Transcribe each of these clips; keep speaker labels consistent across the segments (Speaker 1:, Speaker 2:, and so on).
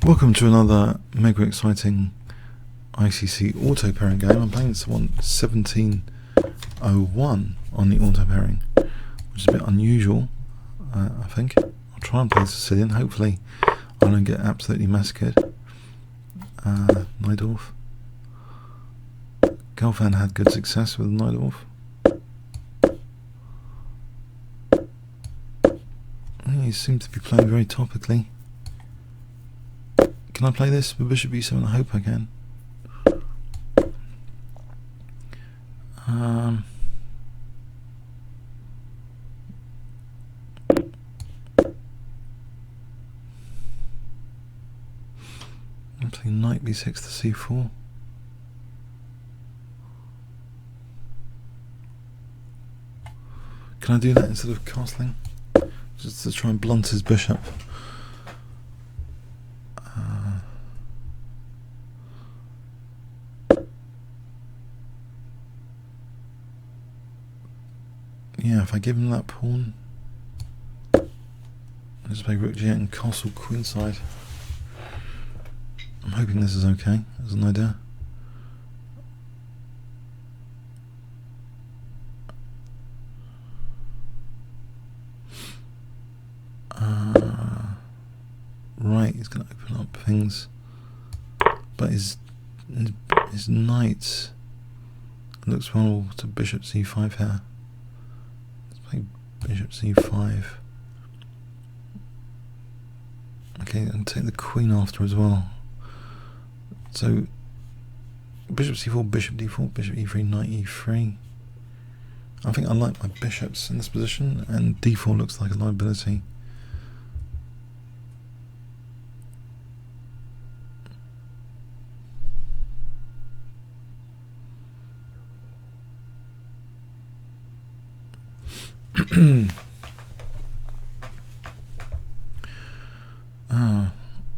Speaker 1: Welcome to another mega exciting ICC auto pairing game. I'm playing someone 1701 on the auto pairing, which is a bit unusual, I think. I'll try and play Sicilian. Hopefully I don't get absolutely massacred. Najdorf. Girlfriend had good success with Najdorf. He seems to be playing very topically. Can I play this with Bishop E7? I hope I can. I'm playing Knight B6 to C4. Can I do that instead of castling? Just to try and blunt his bishop. Yeah, if I give him that pawn, I just play Rook G8 and castle queenside. I'm hoping this is okay as an idea. Right, he's going to open up things, but his knight looks well to Bishop C5 here. Let's play Bishop C5. Okay, and take the queen after as well. So Bishop C4, Bishop D4, Bishop E3, Knight E3. I think I like my bishops in this position, and D4 looks like a liability.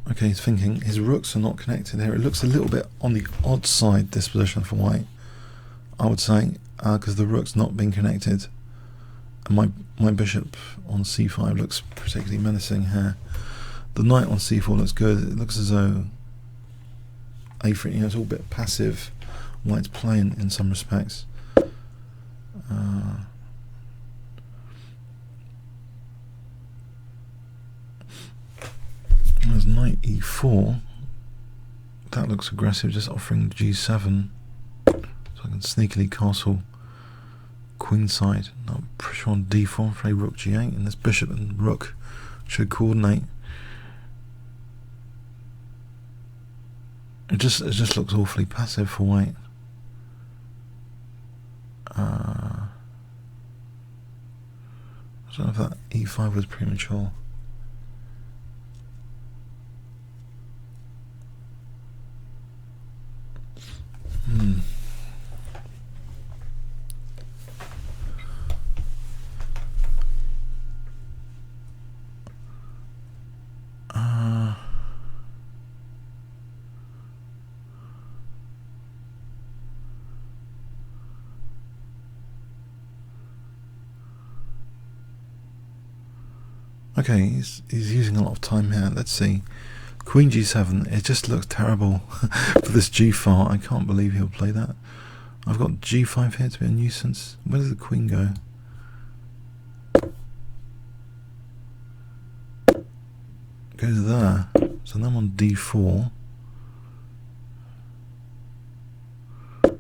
Speaker 1: Okay, he's thinking his rooks are not connected here. It looks a little bit on the odd side, this position for white, I would say, because the rook's not being connected, and my bishop on C5 looks particularly menacing here. The knight on C4 looks good. It looks as though A3, it's all a bit passive. White's playing in some respects. There's Knight E4. That looks aggressive, just offering G7. So I can sneakily castle queenside. Not pressure on D4, play Rook G8, and this bishop and rook should coordinate. It just looks awfully passive for white. I don't know if that E5 was premature. Okay, he's using a lot of time here. Let's see. Queen G7, it just looks terrible for this G-file. I can't believe he'll play that. I've got G5 here to be a nuisance. Where does the queen go? Goes there. So now I'm on D4. And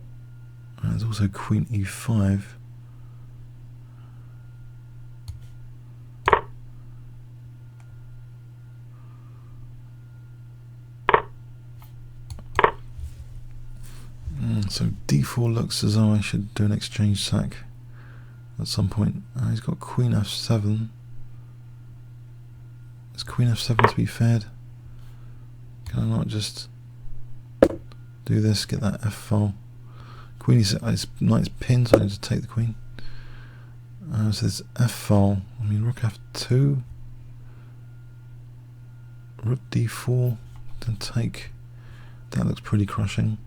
Speaker 1: there's also Queen E5. So D4 looks as though I should do an exchange sack at some point. He's got Queen F7. Is Queen F7 to be fed? Can I not just do this, get that F file? Queen is knight's pinned, so I need to take the queen. So this F file. I mean, Rook F2, Rook D4, then take. That looks pretty crushing.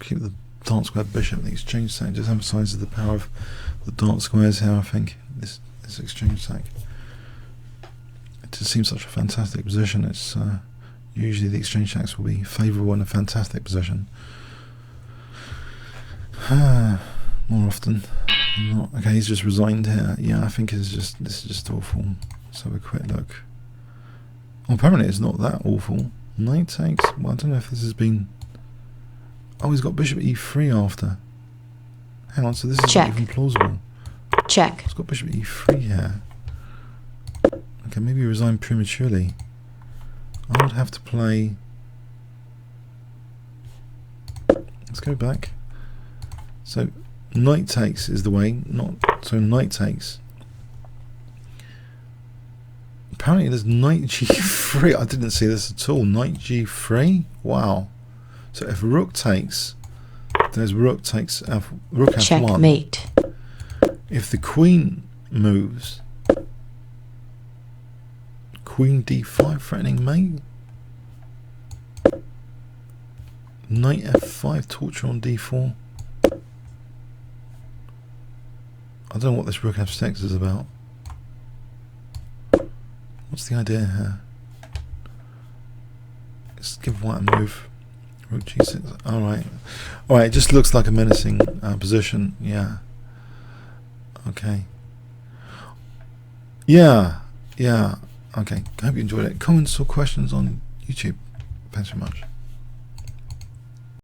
Speaker 1: keep the dark square bishop. The exchange sack just emphasises the power of the dark squares here, I think, this exchange sack. It just seems such a fantastic position. It's usually the exchange sacks will be favourable in a fantastic position. More often not. Okay, he's just resigned here. Yeah, I think this is just awful. Let's have a quick look. Well, apparently it's not that awful. Knight takes. Well, I don't know if this has been. Oh, he's got bishop e3 after. Hang on, so this is not even plausible.
Speaker 2: Check.
Speaker 1: He's got bishop e3 here. Okay, maybe he resigned prematurely. I would have to play. Let's go back. So knight takes is the way. So knight takes. Apparently there's knight g3. I didn't see this at all. Knight g3. Wow. So if rook takes, there's rook takes rook f1.
Speaker 2: Checkmate.
Speaker 1: If the queen moves, queen d5 threatening mate. Knight f5 torture on d4. I don't know what this rook f6 is about. What's the idea here? Let's give white a move. Rook g6. Alright. Alright, it just looks like a menacing position. Yeah. Okay. Yeah. Yeah. Okay. I hope you enjoyed it. Comments or questions on YouTube. Thanks very much.